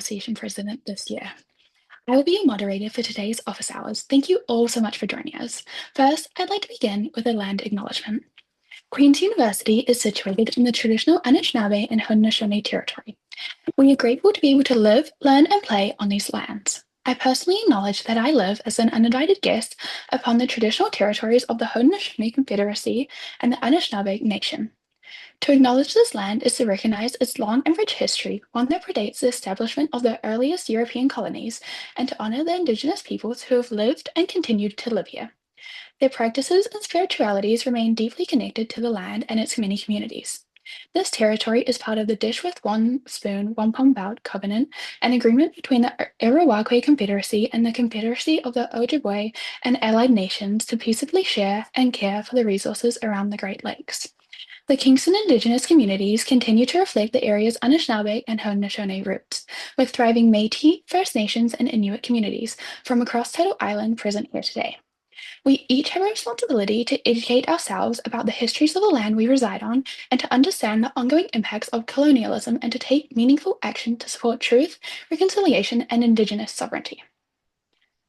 Association president this year. I will be your moderator for today's office hours. Thank you all so much for joining us. First, I'd like to begin with a land acknowledgement. Queen's University is situated in the traditional Anishinaabe and Haudenosaunee territory. We are grateful to be able to live, learn, and play on these lands. I personally acknowledge that I live as an uninvited guest upon the traditional territories of the Haudenosaunee Confederacy and the Anishinaabe Nation. To acknowledge this land is to recognize its long and rich history, one that predates the establishment of the earliest European colonies, and to honor the Indigenous peoples who have lived and continued to live here. Their practices and spiritualities remain deeply connected to the land and its many communities. This territory is part of the Dish with One Spoon, Wampum Belt Covenant, an agreement between the Irrawagwe Confederacy and the Confederacy of the Ojibwe and allied nations to peaceably share and care for the resources around the Great Lakes. The Kingston Indigenous communities continue to reflect the area's Anishinaabe and Haudenosaunee roots, with thriving Métis, First Nations, and Inuit communities from across Turtle Island present here today. We each have a responsibility to educate ourselves about the histories of the land we reside on and to understand the ongoing impacts of colonialism and to take meaningful action to support truth, reconciliation, and Indigenous sovereignty.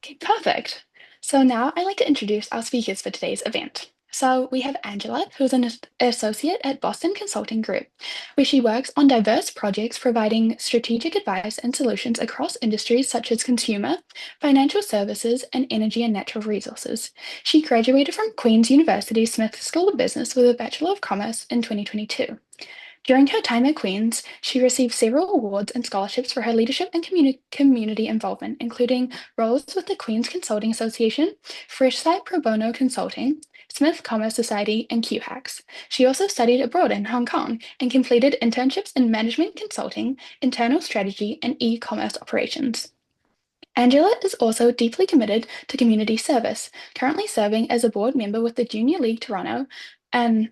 Okay, perfect. So now I'd like to introduce our speakers for today's event. So we have Angela, who's an associate at Boston Consulting Group, where she works on diverse projects providing strategic advice and solutions across industries such as consumer, financial services, and energy and natural resources. She graduated from Queen's University Smith School of Business with a Bachelor of Commerce in 2022. During her time at Queen's, she received several awards and scholarships for her leadership and community involvement, including roles with the Queen's Consulting Association, Freshsight Pro Bono Consulting, Smith Commerce Society, and QHACs. She also studied abroad in Hong Kong and completed internships in management consulting, internal strategy, and e-commerce operations. Angela is also deeply committed to community service, currently serving as a board member with the Junior League Toronto and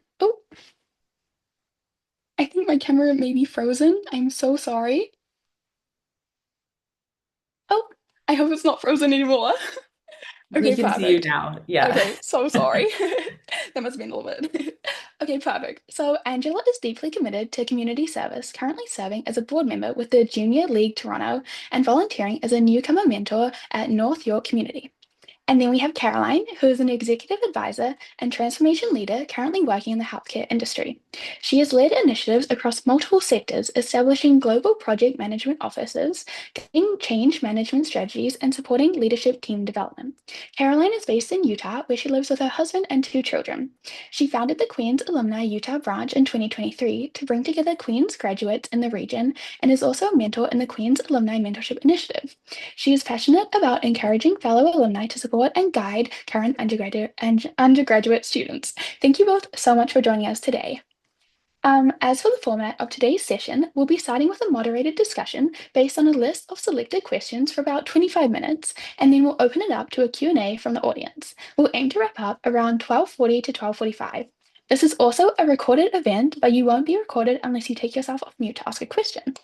I think my camera may be frozen. I'm so sorry. Oh, I hope it's not frozen anymore. We Okay, can see you perfect. now. Yeah. Okay, so sorry. That must have been a little bit. Okay, perfect. So Angela is deeply committed to community service, currently serving as a board member with the Junior League Toronto and volunteering as a newcomer mentor at North York Community. And then we have Caroline, who is an executive advisor and transformation leader currently working in the healthcare industry. She has led initiatives across multiple sectors, establishing global project management offices, guiding change management strategies, and supporting leadership team development. Caroline is based in Utah, where she lives with her husband and two children. She founded the Queen's Alumni Utah branch in 2023 to bring together Queen's graduates in the region and is also a mentor in the Queen's Alumni Mentorship Initiative. She is passionate about encouraging fellow alumni to support and guide current undergraduate students. Thank you both so much for joining us today. As for the format of today's session, we'll be starting with a moderated discussion based on a list of selected questions for about 25 minutes, and then we'll open it up to a Q&A from the audience. We'll aim to wrap up around 12:40 to 12:45. This is also a recorded event, but you won't be recorded unless you take yourself off mute to ask a question.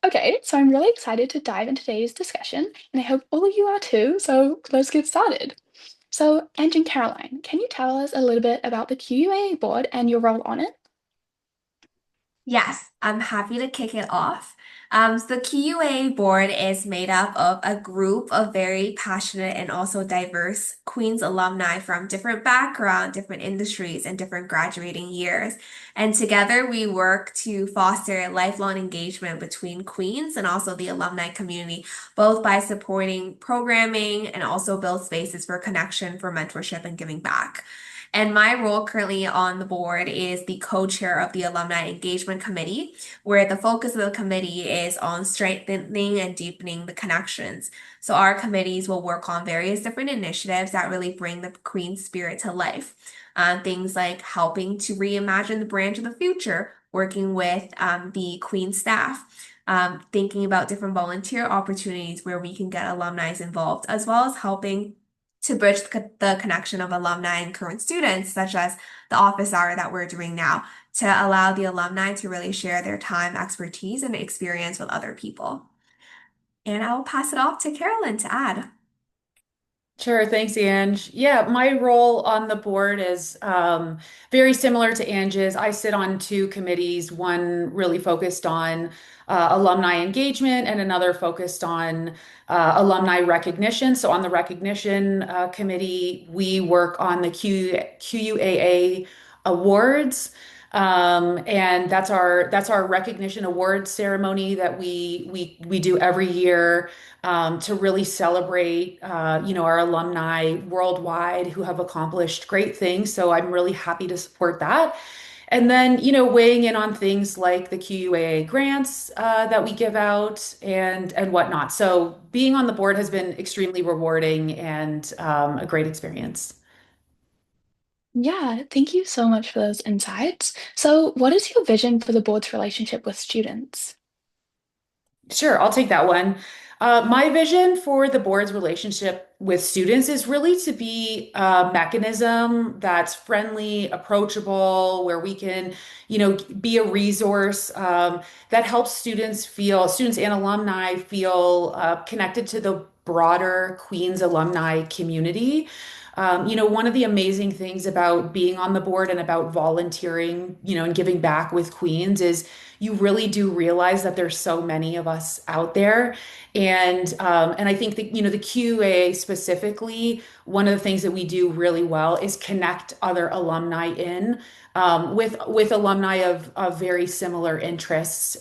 Okay, so I'm really excited to dive into today's discussion, and I hope all of you are too, so let's get started. So, Ange and Caroline, can you tell us a little bit about the QUAA board and your role on it? Yes, I'm happy to kick it off. So the QUA board is made up of a group of very passionate and also diverse Queens alumni from different backgrounds, different industries, and different graduating years. And together we work to foster lifelong engagement between Queens and also the alumni community, both by supporting programming and also build spaces for connection, for mentorship, and giving back. And my role currently on the board is the co-chair of the Alumni Engagement Committee, where the focus of the committee is on strengthening and deepening the connections. So our committees will work on various different initiatives that really bring the Queen spirit to life. Things like helping to reimagine the branch of the future, working with the Queen staff, thinking about different volunteer opportunities where we can get alumni involved, as well as helping to bridge the connection of alumni and current students, such as the office hour that we're doing now, to allow the alumni to really share their time, expertise, and experience with other people. And I will pass it off to Carolyn to add. Sure, thanks, Ange. Yeah, my role on the board is very similar to Ange's. I sit on two committees, one really focused on alumni engagement and another focused on alumni recognition. So on the recognition committee, we work on the QUAA awards. And that's our recognition awards ceremony that we do every year to really celebrate, our alumni worldwide who have accomplished great things. So I'm really happy to support that. And then, weighing in on things like the QUAA grants that we give out and whatnot. So being on the board has been extremely rewarding and a great experience. Yeah, thank you so much for those insights. So, what is your vision for the board's relationship with students? Sure, I'll take that one. My vision for the board's relationship with students is really to be a mechanism that's friendly, approachable, where we can, be a resource that helps students and alumni feel connected to the broader Queens alumni community. One of the amazing things about being on the board and about volunteering, and giving back with Queens is you really do realize that there's so many of us out there. And I think that, the QA specifically, one of the things that we do really well is connect other alumni in with alumni of very similar interests.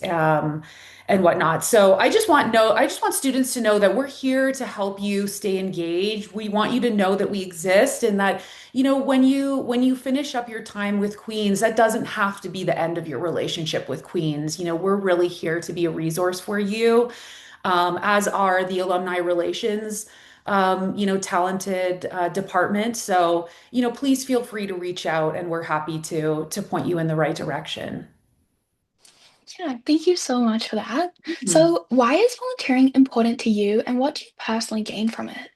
And whatnot. So I just want students to know that we're here to help you stay engaged. We want you to know that we exist and that, when you finish up your time with Queens, that doesn't have to be the end of your relationship with Queens. We're really here to be a resource for you, as are the alumni relations, talented department. So, please feel free to reach out and we're happy to point you in the right direction. Yeah, thank you so much for that. Mhm. So, why is volunteering important to you and what do you personally gain from it?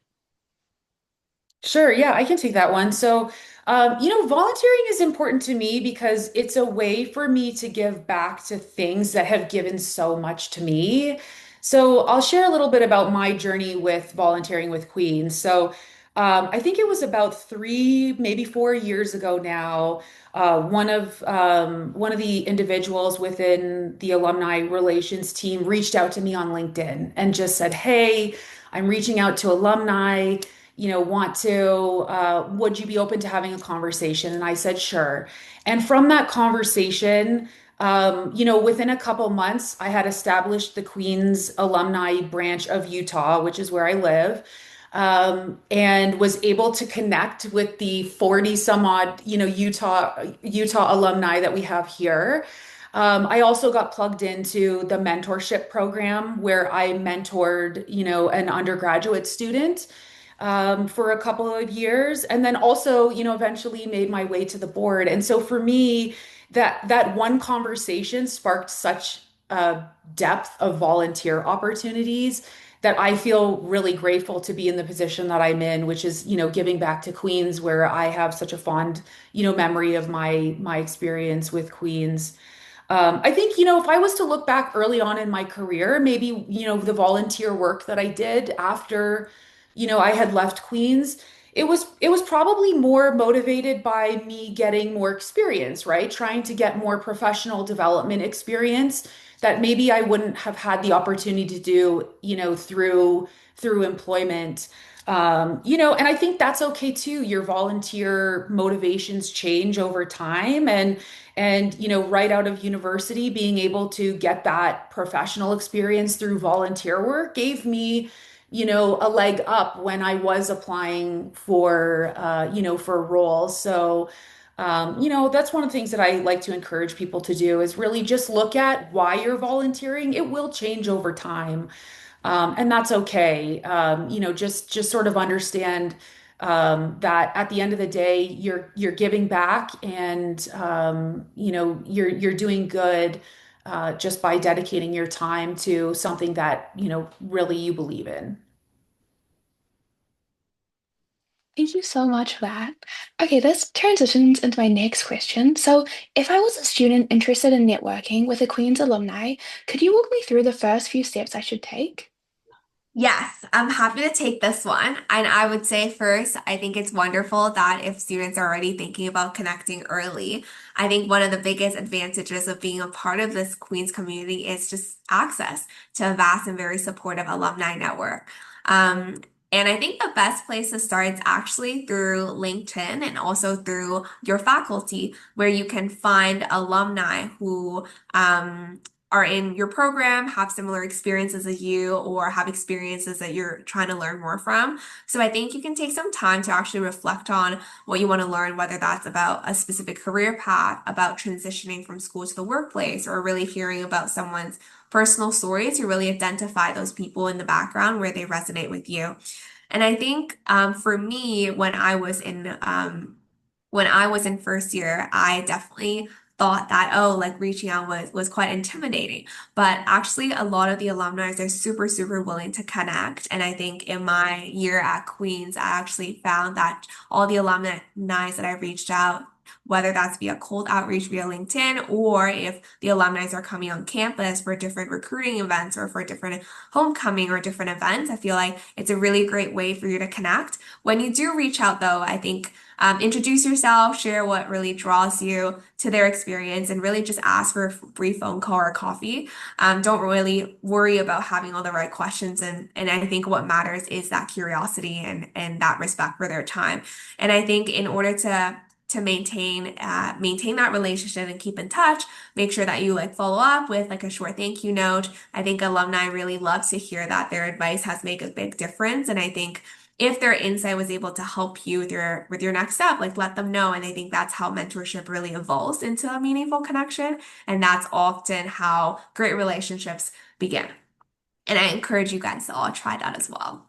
Sure, yeah, I can take that one. So, volunteering is important to me because it's a way for me to give back to things that have given so much to me. So, I'll share a little bit about my journey with volunteering with Queens. So, I think it was about 3, maybe 4 years ago now. One of the individuals within the alumni relations team reached out to me on LinkedIn and just said, "Hey, I'm reaching out to alumni, want to, would you be open to having a conversation?" And I said, sure. And from that conversation, within a couple months, I had established the Queens alumni branch of Utah, which is where I live, and was able to connect with the 40 some odd, Utah alumni that we have here. I also got plugged into the mentorship program where I mentored, an undergraduate student for a couple of years, and then also, eventually made my way to the board. And so for me, that one conversation sparked such a depth of volunteer opportunities that I feel really grateful to be in the position that I'm in, which is, giving back to Queens, where I have such a fond, memory of my experience with Queens. I think, if I was to look back early on in my career, maybe, the volunteer work that I did after, I had left Queens, it was probably more motivated by me getting more experience, right? Trying to get more professional development experience that maybe I wouldn't have had the opportunity to do, through employment. And I think that's okay too. Your volunteer motivations change over time, and right out of university, being able to get that professional experience through volunteer work gave me, a leg up when I was applying for roles. So, that's one of the things that I like to encourage people to do is really just look at why you're volunteering. It will change over time. And that's okay. Just sort of understand that at the end of the day, you're giving back, and you're doing good just by dedicating your time to something that really you believe in. Thank you so much for that. Okay, this transitions into my next question. So, if I was a student interested in networking with a Queen's alumni, could you walk me through the first few steps I should take? Yes, I'm happy to take this one. And I would say first, I think it's wonderful that if students are already thinking about connecting early, I think one of the biggest advantages of being a part of this Queens community is just access to a vast and very supportive alumni network. Um, and I think the best place to start is actually through LinkedIn and also through your faculty, where you can find alumni who are in your program, have similar experiences as you, or have experiences that you're trying to learn more from. So I think you can take some time to actually reflect on what you want to learn, whether that's about a specific career path, about transitioning from school to the workplace, or really hearing about someone's personal stories to really identify those people in the background where they resonate with you. And I think for me, when I was in first year, I definitely thought that, oh, like reaching out was quite intimidating. But actually, a lot of the alumni are super, super willing to connect. And I think in my year at Queens, I actually found that all the alumni that I reached out, whether that's via cold outreach via LinkedIn, or if the alumni are coming on campus for different recruiting events or for different homecoming or different events, I feel like it's a really great way for you to connect. When you do reach out, though, I think introduce yourself, share what really draws you to their experience, and really just ask for a brief phone call or coffee. Don't really worry about having all the right questions. And I think what matters is that curiosity and that respect for their time. And I think in order to maintain that relationship and keep in touch, make sure that you like follow up with like a short thank you note. I think alumni really love to hear that their advice has made a big difference. And I think if their insight was able to help you with your next step, like let them know. And I think that's how mentorship really evolves into a meaningful connection. And that's often how great relationships begin. And I encourage you guys to all try that as well.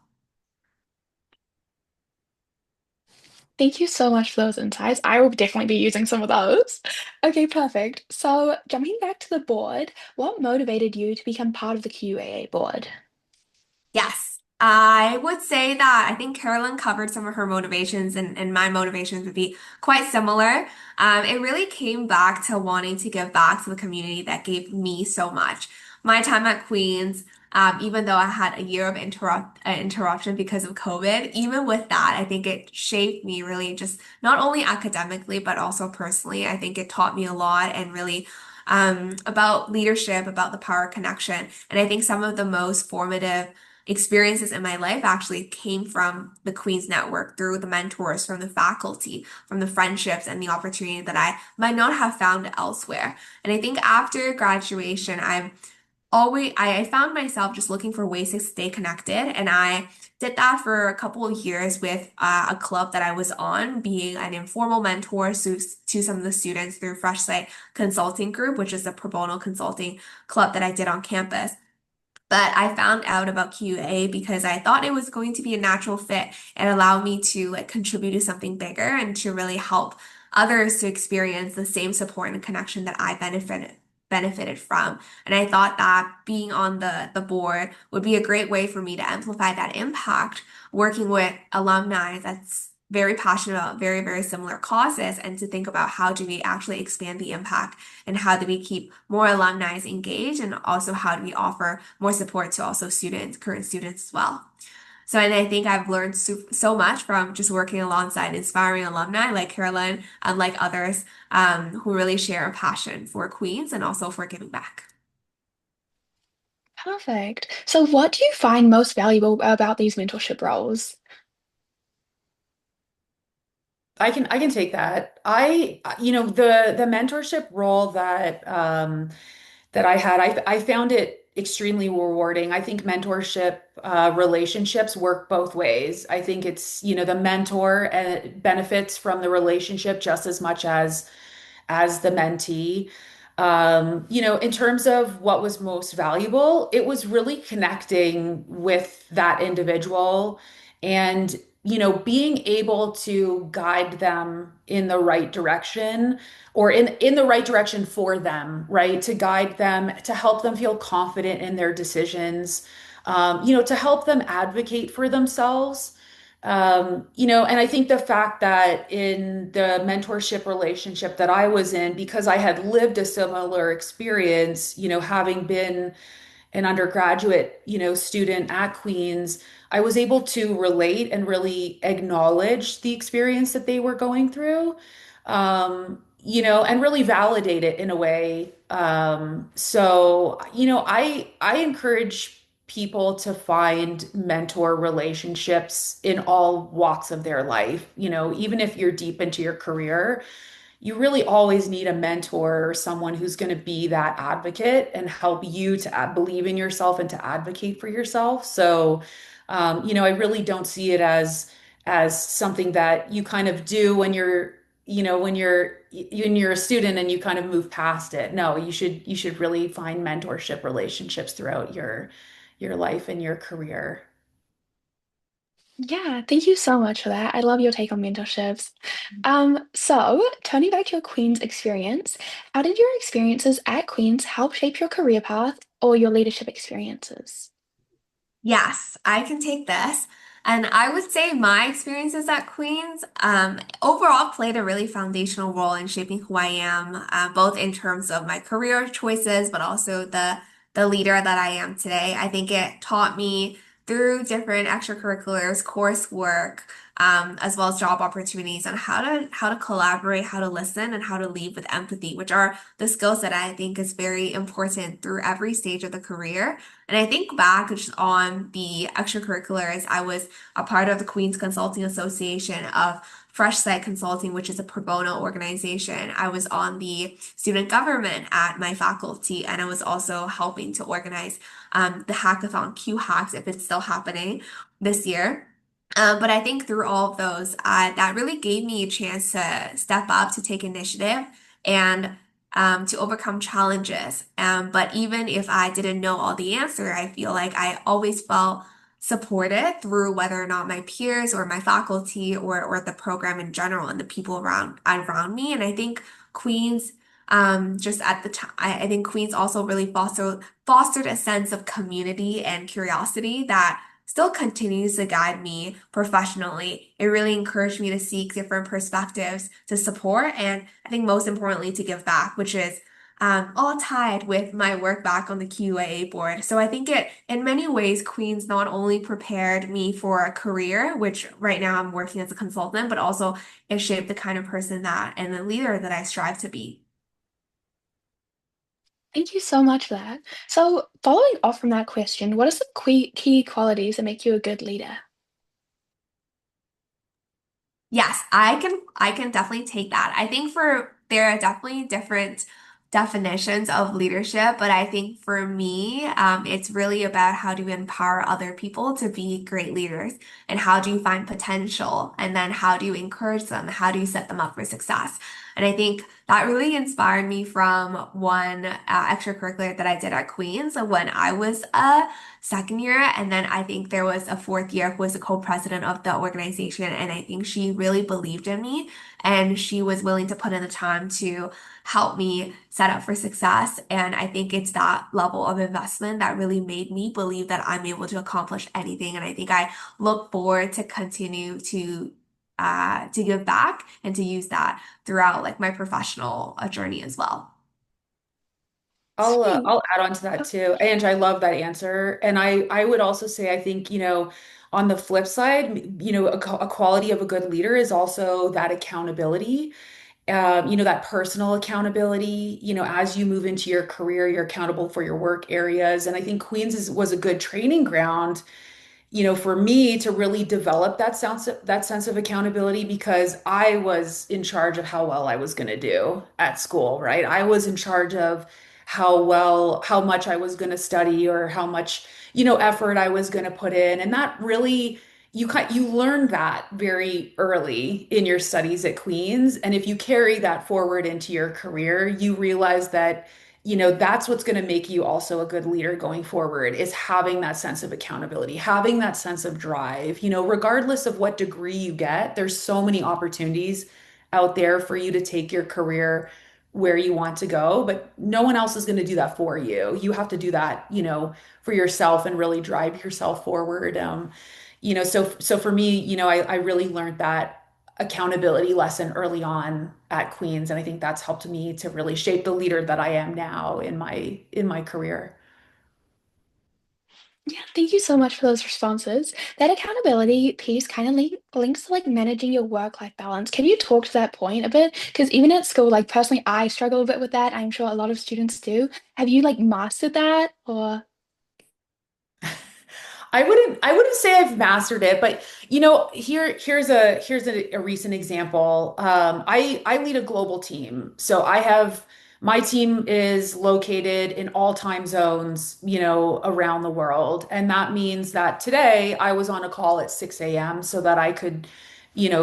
Thank you so much for those insights. I will definitely be using some of those. Okay, perfect. So, jumping back to the board, what motivated you to become part of the QAA board? Yes, I would say that I think Carolyn covered some of her motivations, and my motivations would be quite similar. It really came back to wanting to give back to the community that gave me so much. My time at Queens, even though I had a year of interruption because of COVID, even with that, I think it shaped me really just not only academically, but also personally. I think it taught me a lot and really about leadership, about the power of connection. And I think some of the most formative experiences in my life actually came from the Queen's Network through the mentors, from the faculty, from the friendships and the opportunity that I might not have found elsewhere. And I think after graduation, I found myself just looking for ways to stay connected. And I did that for a couple of years with a club that I was on, being an informal mentor to some of the students through Fresh Sight Consulting Group, which is a pro bono consulting club that I did on campus. But I found out about QA because I thought it was going to be a natural fit and allow me to like contribute to something bigger and to really help others to experience the same support and connection that I benefited from. And I thought that being on the board would be a great way for me to amplify that impact, working with alumni that's very passionate about very, very similar causes, and to think about how do we actually expand the impact and how do we keep more alumni engaged, and also how do we offer more support to also students, current students as well. So, and I think I've learned so much from just working alongside inspiring alumni like Carolyn and like others who really share a passion for Queens and also for giving back. Perfect. So, what do you find most valuable about these mentorship roles? I can take that. The mentorship role that I had, I found it extremely rewarding. I think mentorship relationships work both ways. I think it's, the mentor benefits from the relationship just as much as the mentee. In terms of what was most valuable, it was really connecting with that individual and, being able to guide them in the right direction or in the right direction for them, right? To guide them, to help them feel confident in their decisions, to help them advocate for themselves. And I think the fact that in the mentorship relationship that I was in, because I had lived a similar experience, having been an undergraduate, student at Queens, I was able to relate and really acknowledge the experience that they were going through, and really validate it in a way. I encourage people to find mentor relationships in all walks of their life. Even if you're deep into your career, you really always need a mentor or someone who's going to be that advocate and help you to believe in yourself and to advocate for yourself. I really don't see it as something that you kind of do when you're a student and you kind of move past it. No, you should really find mentorship relationships throughout your life and your career. Yeah, thank you so much for that. I love your take on mentorships. So turning back to your Queen's experience, how did your experiences at Queen's help shape your career path or your leadership experiences? Yes, I can take this. And I would say my experiences at Queens overall played a really foundational role in shaping who I am, both in terms of my career choices, but also the leader that I am today. I think it taught me through different extracurriculars, coursework, as well as job opportunities on how to collaborate, how to listen, and how to lead with empathy, which are the skills that I think is very important through every stage of the career. And I think back just on the extracurriculars, I was a part of the Queen's Consulting Association of Fresh Sight Consulting, which is a pro bono organization. I was on the student government at my faculty, and I was also helping to organize the hackathon QHacks if it's still happening this year. But I think through all of those, that really gave me a chance to step up, to take initiative, and to overcome challenges. But even if I didn't know all the answer, I feel like I always felt supported through whether or not my peers or my faculty or the program in general and the people around me. And I think Queens, just at the time, I think Queens also really fostered a sense of community and curiosity that still continues to guide me professionally. It really encouraged me to seek different perspectives to support and I think most importantly to give back, which is all tied with my work back on the QUAA board. So I think in many ways, Queens not only prepared me for a career, which right now I'm working as a consultant, but also it shaped the kind of person that and the leader that I strive to be. Thank you so much for that. So following off from that question, what are some key qualities that make you a good leader? Yes, I can definitely take that. I think for there are definitely different definitions of leadership, but I think for me, it's really about how do you empower other people to be great leaders and how do you find potential and then how do you encourage them? How do you set them up for success? And I think that really inspired me from one extracurricular that I did at Queen's when I was a second year. And then I think there was a fourth year who was the co-president of the organization. And I think she really believed in me and she was willing to put in the time to help me set up for success. And I think it's that level of investment that really made me believe that I'm able to accomplish anything. And I think I look forward to continue to give back and to use that throughout like my professional journey as well. Sweet. I'll add on to that Oh, too. And I love that answer. And I would also say I think, on the flip side, a quality of a good leader is also that accountability. That personal accountability, as you move into your career, you're accountable for your work areas. And I think was a good training ground, for me to really develop that sense of accountability because I was in charge of how well I was going to do at school, right? I was in charge of how much I was going to study or how much, effort I was going to put in. And that really, you learn that very early in your studies at Queen's. And if you carry that forward into your career, you realize that that's what's going to make you also a good leader going forward is having that sense of accountability, having that sense of drive. Regardless of what degree you get, there's so many opportunities out there for you to take your career where you want to go, but no one else is going to do that for you. You have to do that, for yourself and really drive yourself forward. So for me, I really learned that accountability lesson early on at Queens, and I think that's helped me to really shape the leader that I am now in my career. Thank you so much for those responses. That accountability piece kind of links to like managing your work-life balance. Can you talk to that point a bit? Because even at school, like personally, I struggle a bit with that. I'm sure a lot of students do. Have you like mastered that or? I wouldn't say I've mastered it, but here's a recent example. I lead a global team. So I have my team is located in all time zones, around the world. And that means that today I was on a call at 6 a.m. so that I could,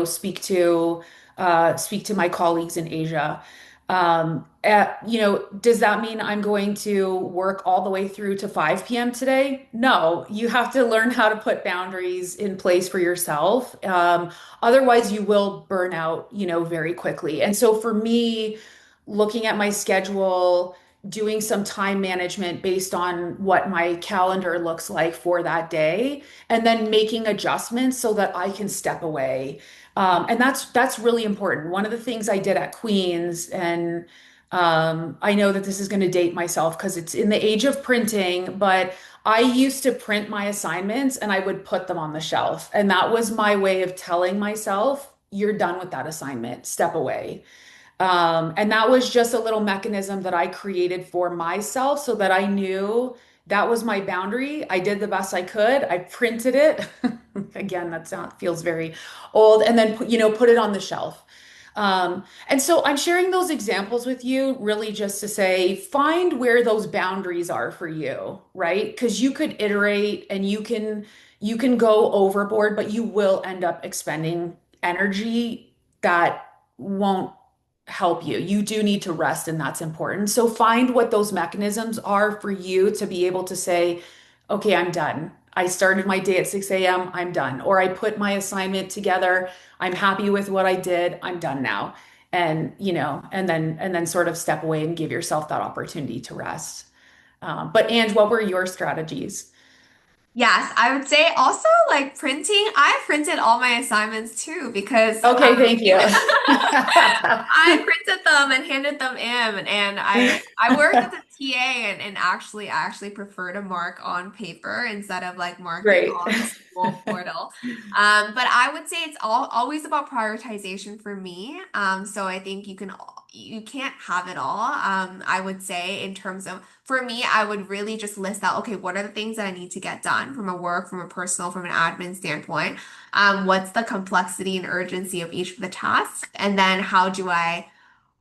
speak to my colleagues in Asia. Does that mean I'm going to work all the way through to 5 p.m. today? No, you have to learn how to put boundaries in place for yourself. Otherwise, you will burn out, very quickly. And so for me, looking at my schedule, doing some time management based on what my calendar looks like for that day, and then making adjustments so that I can step away. And that's really important. One of the things I did at Queens, and I know that this is going to date myself because it's in the age of printing, but I used to print my assignments and I would put them on the shelf. And that was my way of telling myself, you're done with that assignment, step away. And that was just a little mechanism that I created for myself so that I knew that was my boundary. I did the best I could. I printed it. Again, that sound feels very old. And then put it on the shelf. And so I'm sharing those examples with you really just to say, find where those boundaries are for you, right? Because you could iterate and you can go overboard, but you will end up expending energy that won't help you. You do need to rest, and that's important. So find what those mechanisms are for you to be able to say, okay, I'm done. I started my day at 6 a.m., I'm done. Or I put my assignment together. I'm happy with what I did. I'm done now. And, and then sort of step away and give yourself that opportunity to rest. But Ange, what were your strategies? Yes, I would say also like printing. I printed all my assignments too because Okay, thank you. I printed them and handed them in, and I worked as a TA, and I actually prefer to mark on paper instead of like marking Great. on the school portal. But I would say it's always about prioritization for me. So I think you can't have it all. I would say in terms of for me, I would really just list out, okay, what are the things that I need to get done from a work, from a personal, from an admin standpoint? What's the complexity and urgency of each of the tasks? And then how do I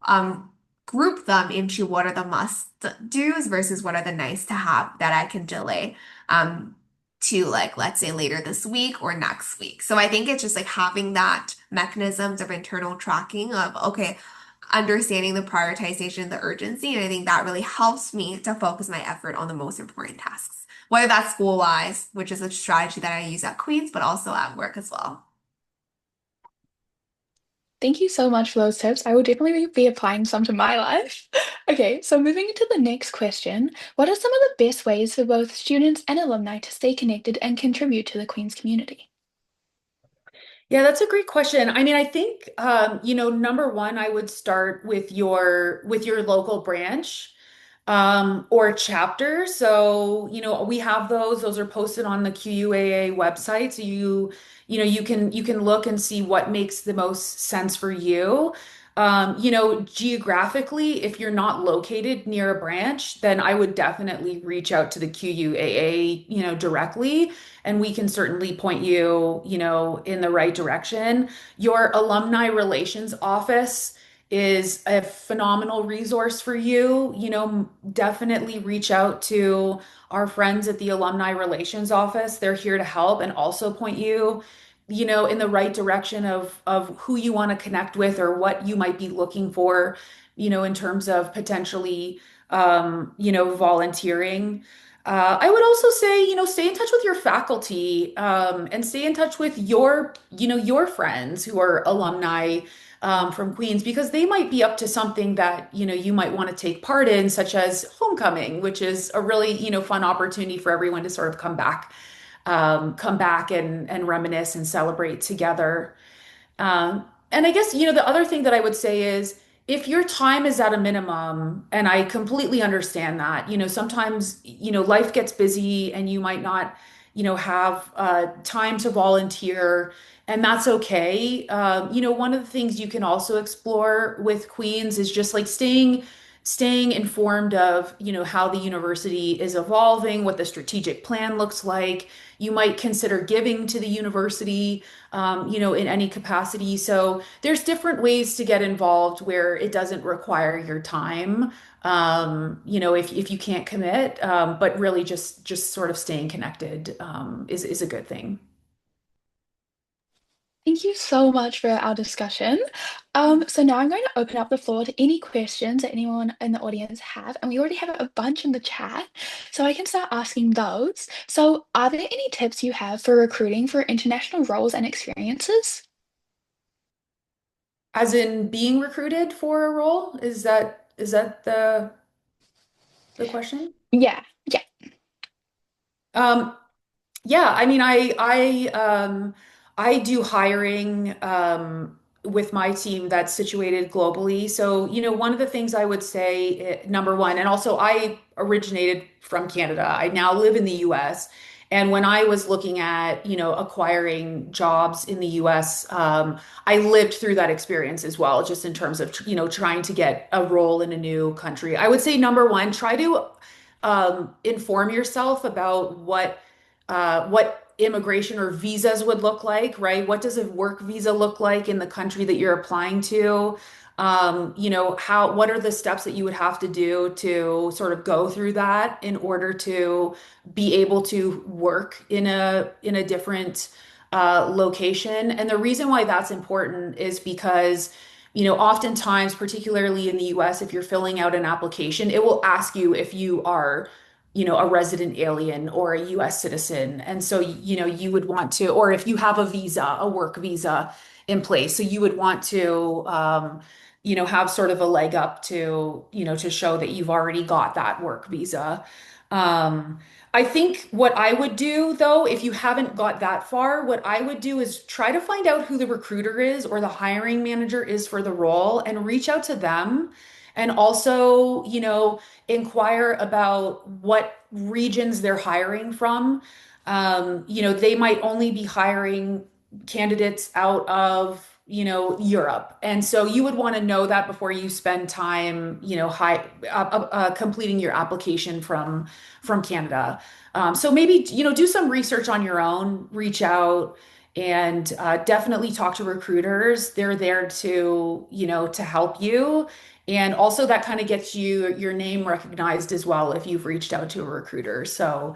um, group them into what are the must do's versus what are the nice to have that I can delay to like, let's say later this week or next week. So I think it's just like having that mechanisms of internal tracking of, okay, understanding the prioritization, the urgency. And I think that really helps me to focus my effort on the most important tasks, whether that's school wise, which is a strategy that I use at Queens, but also at work as well. Thank you so much for those tips. I will definitely be applying some to my life. Okay, so moving into the next question, what are some of the best ways for both students and alumni to stay connected and contribute to the Queen's community? Yeah, that's a great question. I mean, I think number one, I would start with your local branch or chapter. So, we have those. Those are posted on the QUAA website. So you can look and see what makes the most sense for you. Geographically, if you're not located near a branch, then I would definitely reach out to the QUAA, directly, and we can certainly point you, in the right direction. Your alumni relations office is a phenomenal resource for you. Definitely reach out to our friends at the Alumni Relations Office. They're here to help and also point you, in the right direction of who you want to connect with or what you might be looking for, in terms of potentially, volunteering. I would also say, stay in touch with your faculty, and stay in touch with your friends who are alumni from Queens, because they might be up to something that, you might want to take part in, such as homecoming, which is a really, fun opportunity for everyone to sort of come back and reminisce and celebrate together. And I guess, the other thing that I would say is if your time is at a minimum, and I completely understand that, sometimes, life gets busy and you might not, have time to volunteer, and that's okay. One of the things you can also explore with Queens is just like staying informed of, how the university is evolving, what the strategic plan looks like. You might consider giving to the university, in any capacity. So there's different ways to get involved where it doesn't require your time, if you can't commit, but really just sort of staying connected, is a good thing. Thank you so much for our discussion. So now I'm going to open up the floor to any questions that anyone in the audience have, and we already have a bunch in the chat, so I can start asking those. So, are there any tips you have for recruiting for international roles and experiences? As in being recruited for a role? Is that the question? Yeah, yeah. Um, Yeah, I mean, I do hiring with my team that's situated globally. So, one of the things I would say, number one, and also I originated from Canada. I now live in the US. And when I was looking at, acquiring jobs in the US, I lived through that experience as well, just in terms of, trying to get a role in a new country. I would say number one, try to inform yourself about what immigration or visas would look like, right? What does a work visa look like in the country that you're applying to? What are the steps that you would have to do to sort of go through that in order to be able to work in a different location? And the reason why that's important is because oftentimes, particularly in the US, if you're filling out an application, it will ask you if you are, a resident alien or a US citizen. And so, you would want to, or if you have a visa, a work visa in place, so you would want to, have sort of a leg up to show that you've already got that work visa. Um, I think what I would do though, if you haven't got that far, what I would do is try to find out who the recruiter is or the hiring manager is for the role and reach out to them. And also, inquire about what regions they're hiring from. They might only be hiring candidates out of, Europe. And so you would want to know that before you spend time, completing your application from Canada. So maybe, do some research on your own, reach out and definitely talk to recruiters. They're there to help you. And also that kind of gets your name recognized as well if you've reached out to a recruiter. So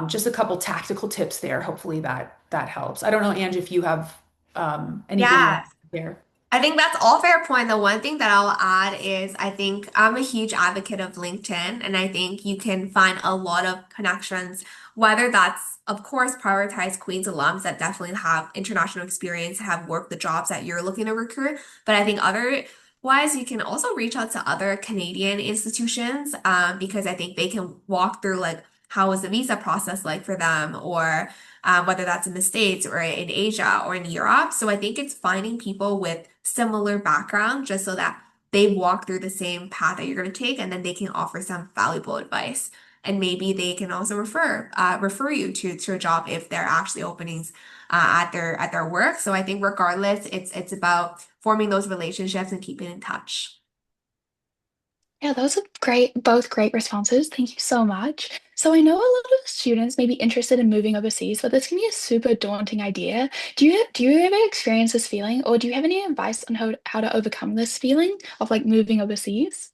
just a couple tactical tips there. Hopefully that helps. I don't know, Ange, if you have anything you want Yeah. to share. I think that's all fair point. The one thing that I'll add is I think I'm a huge advocate of LinkedIn, and I think you can find a lot of connections, whether that's, of course, prioritize Queens alums that definitely have international experience, have worked the jobs that you're looking to recruit. But I think otherwise, you can also reach out to other Canadian institutions, because I think they can walk through like how was the visa process like for them, or whether that's in the States or in Asia or in Europe. So I think it's finding people with similar background just so that they walk through the same path that you're going to take, and then they can offer some valuable advice. And maybe they can also refer you to a job if there are actually openings at their work. So I think regardless, it's about forming those relationships and keeping in touch. Yeah, those are great, both great responses. Thank you so much. So I know a lot of students may be interested in moving overseas, but this can be a super daunting idea. Do you ever experience this feeling, or do you have any advice on how to overcome this feeling of like moving overseas?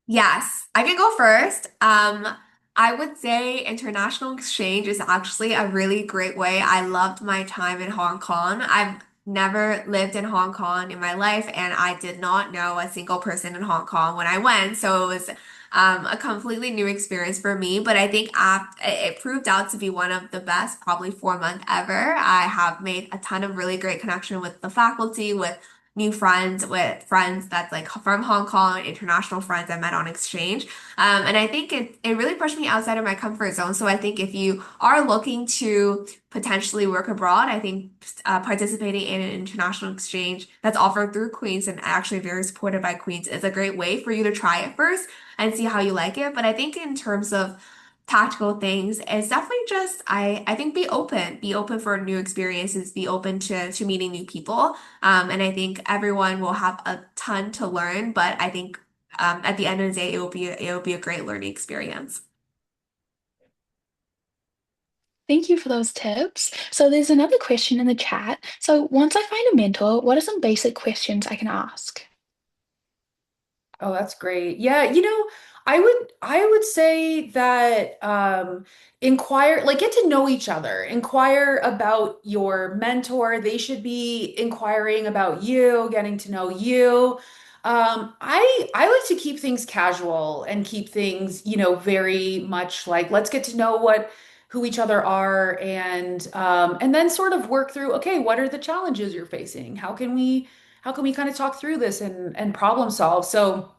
Yes, I can go first. I would say international exchange is actually a really great way. I loved my time in Hong Kong. I've never lived in Hong Kong in my life, and I did not know a single person in Hong Kong when I went. So it was a completely new experience for me. But I think it proved out to be one of the best, probably 4 month ever. I have made a ton of really great connection with the faculty, with new friends with friends that's like from Hong Kong, international friends I met on exchange. And I think it really pushed me outside of my comfort zone. So I think if you are looking to potentially work abroad, I think participating in an international exchange that's offered through Queens and actually very supported by Queens is a great way for you to try it first and see how you like it. But I think in terms of tactical things, it's definitely just I think be open for new experiences, be open to meeting new people. And I think everyone will have a ton to learn, but I think at the end of the day, it will be a great learning experience. Thank you for those tips. So there's another question in the chat. So once I find a mentor, what are some basic questions I can ask? Oh, that's great. Yeah, I would say that inquire, like get to know each other. Inquire about your mentor. They should be inquiring about you, getting to know you. I like to keep things casual and keep things, very much like let's get to know what who each other are and then sort of work through, okay, what are the challenges you're facing? How can we kind of talk through this and problem solve? So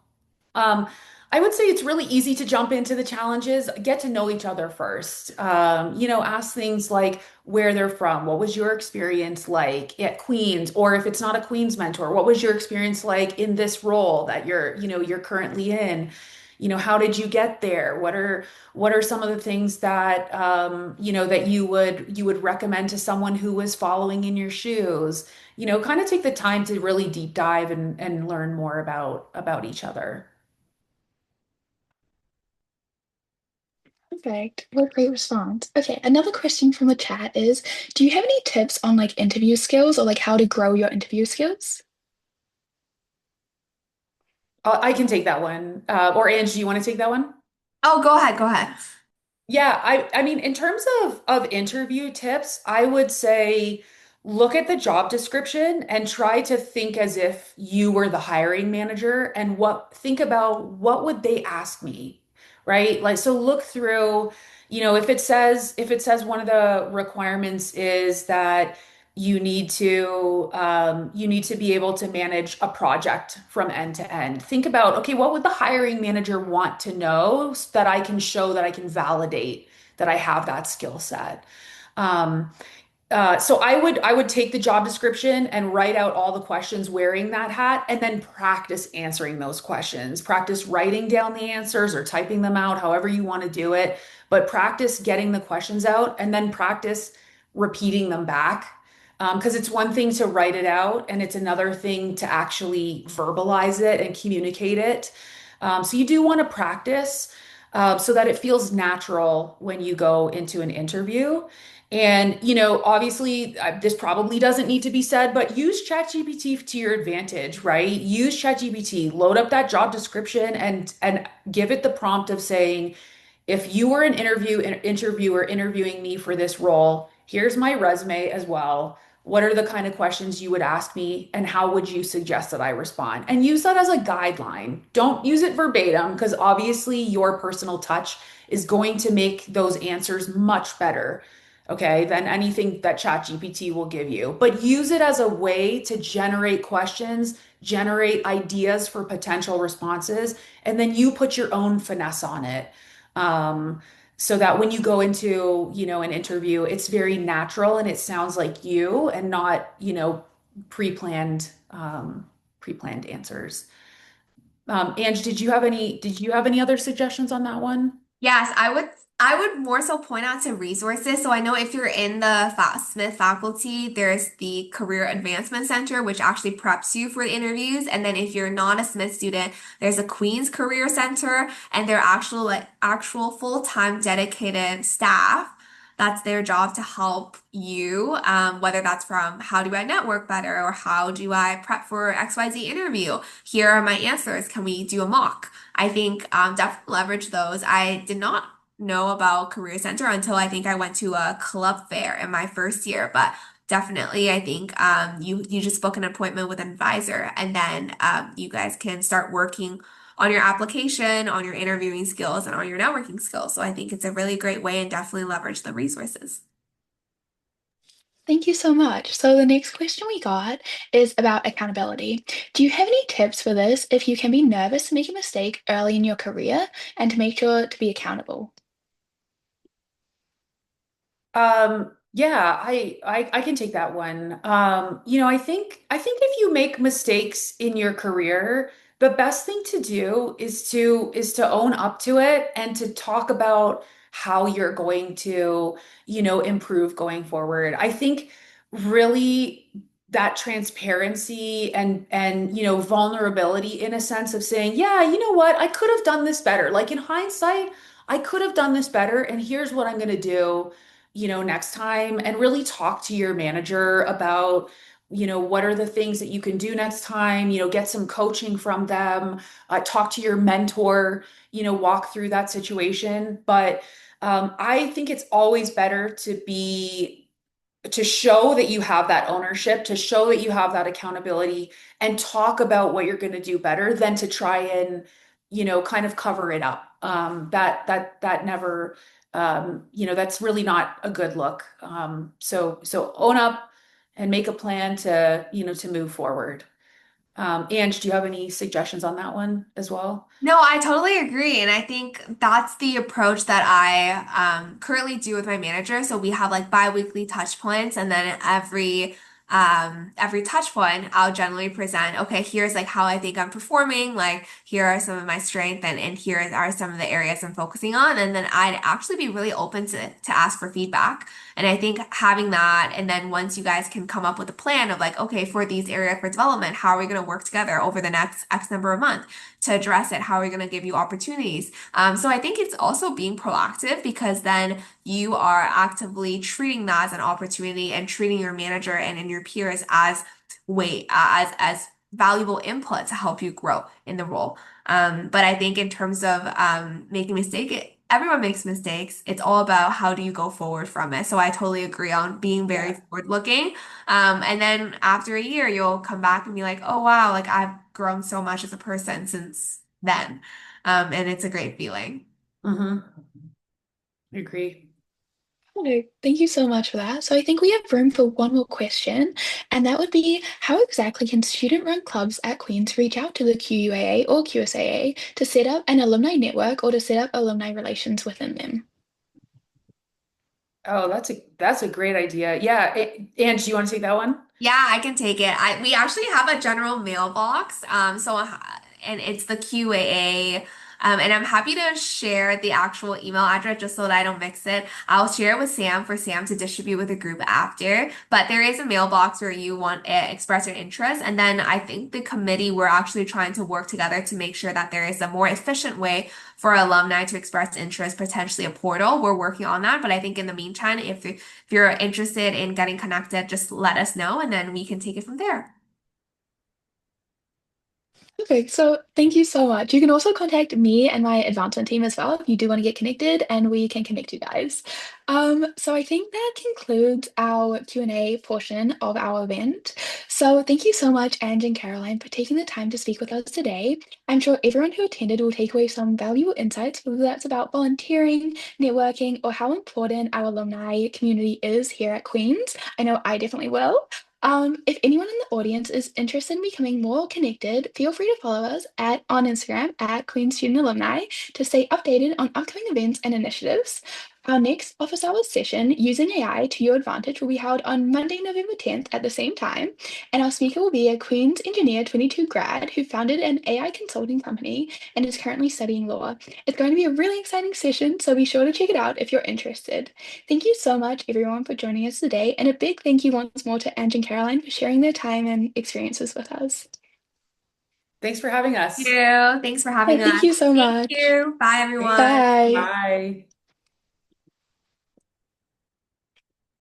um, I would say it's really easy to jump into the challenges, get to know each other first. Ask things like where they're from, what was your experience like at Queens, or if it's not a Queens mentor, what was your experience like in this role that you're currently in? How did you get there? What are some of the things that that you would recommend to someone who was following in your shoes? Kind of take the time to really deep dive and learn more about each other. Perfect. What a great response. Okay, another question from the chat is, do you have any tips on like interview skills or like how to grow your interview skills? I can take that one. Or Ange, do you want to take that one? Oh, go ahead, go ahead. Yeah, I mean, in terms of interview tips, I would say look at the job description and try to think as if you were the hiring manager and think about what would they ask me, right? Like so look through, if it says one of the requirements is that you need to be able to manage a project from end to end. Think about, okay, what would the hiring manager want to know so that I can show that I can validate that I have that skill set. Um, so I would take the job description and write out all the questions wearing that hat and then practice answering those questions. Practice writing down the answers or typing them out, however you want to do it, but practice getting the questions out and then practice repeating them back. Because it's one thing to write it out and it's another thing to actually verbalize it and communicate it. So you do want to practice so that it feels natural when you go into an interview. And, obviously, this probably doesn't need to be said, but use ChatGPT to your advantage, right? Use ChatGPT, load up that job description and give it the prompt of saying, if you were an interviewer interviewing me for this role, here's my resume as well. What are the kind of questions you would ask me, and how would you suggest that I respond? And use that as a guideline. Don't use it verbatim because obviously your personal touch is going to make those answers much better, okay, than anything that ChatGPT will give you. But use it as a way to generate questions, generate ideas for potential responses, and then you put your own finesse on it. Um, so that when you go into, an interview, it's very natural and it sounds like you and not, pre-planned, pre-planned answers. Ange, did you have any other suggestions on that one? Yes, I would more so point out to resources. So I know if you're in the Smith faculty, there's the Career Advancement Center, which actually preps you for the interviews. And then if you're not a Smith student, there's a Queen's Career Center, and they're actual full-time dedicated staff. That's their job to help you, whether that's from how do I network better or how do I prep for XYZ interview? Here are my answers. Can we do a mock? I think definitely leverage those. I did not know about Career Center until I think I went to a club fair in my first year, but definitely I think you just book an appointment with an advisor and then you guys can start working on your application, on your interviewing skills, and on your networking skills. So I think it's a really great way and definitely leverage the resources. Thank you so much. So the next question we got is about accountability. Do you have any tips for this if you can be nervous to make a mistake early in your career and to make sure to be accountable? Yeah, I can take that one. I think if you make mistakes in your career, the best thing to do is to own up to it and to talk about how you're going to, improve going forward. I think really that transparency and vulnerability in a sense of saying, yeah, you know what, I could have done this better. Like in hindsight, I could have done this better, and here's what I'm going to do next time, and really talk to your manager about, what are the things that you can do next time, get some coaching from them, talk to your mentor, walk through that situation. But I think it's always better to show that you have that ownership, to show that you have that accountability, and talk about what you're going to do better than to try and, kind of cover it up. That never, that's really not a good look. So own up and make a plan to move forward. Ange, do you have any suggestions on that one as well? No, I totally agree. And I think that's the approach that I currently do with my manager. So we have like bi-weekly touch points, and then every touch point I'll generally present, okay, here's like how I think I'm performing, like here are some of my strengths and here are some of the areas I'm focusing on. And then I'd actually be really open to ask for feedback. And I think having that, and then once you guys can come up with a plan of like, okay, for these areas for development, how are we going to work together over the next X number of months to address it? How are we going to give you opportunities? So I think it's also being proactive because then you are actively treating that as an opportunity and treating your manager and your peers as as valuable input to help you grow in the role. But I think in terms of making mistake, everyone makes mistakes. It's all about how do you go forward from it. So I totally agree on being very Yeah. forward looking. And then after a year, you'll come back and be like, oh wow, like I've grown so much as a person since then. And it's a great feeling. Mm-hmm. I agree. Oh, thank you so much for that. So I think we have room for one more question, and that would be how exactly can student-run clubs at Queen's reach out to the QUAA or QSAA to set up an alumni network or to set up alumni relations within them? Oh, that's a great idea. Yeah, Ange, do you want to take that one? Yeah, I can take it. We actually have a general mailbox. And it's the QAA. And I'm happy to share the actual email address just so that I don't mix it. I'll share it with Sam for Sam to distribute with the group after. But there is a mailbox where you want to express your interest. And then I think the committee, we're actually trying to work together to make sure that there is a more efficient way for alumni to express interest, potentially a portal. We're working on that. But I think in the meantime, if you're interested in getting connected, just let us know and then we can take it from there. Okay, so thank you so much. You can also contact me and my advancement team as well if you do want to get connected, and we can connect you guys. So I think that concludes our Q&A portion of our event. So thank you so much, Ange and Caroline, for taking the time to speak with us today. I'm sure everyone who attended will take away some valuable insights, whether that's about volunteering, networking, or how important our alumni community is here at Queen's. I know I definitely will. If anyone in the audience is interested in becoming more connected, feel free to follow us on Instagram at Queen Student Alumni to stay updated on upcoming events and initiatives. Our next office hours session, Using AI to Your Advantage, will be held on Monday, November 10th at the same time. And our speaker will be a Queen's Engineer 22 grad who founded an AI consulting company and is currently studying law. It's going to be a really exciting session, so be sure to check it out if you're interested. Thank you so much, everyone, for joining us today, and a big thank you once more to Ange and Caroline for sharing their time and experiences with us. Thanks for having Thank us. you. Thanks for Yeah, having thank us. you so Thank much. you. Bye, Thanks. everyone. Bye. Bye.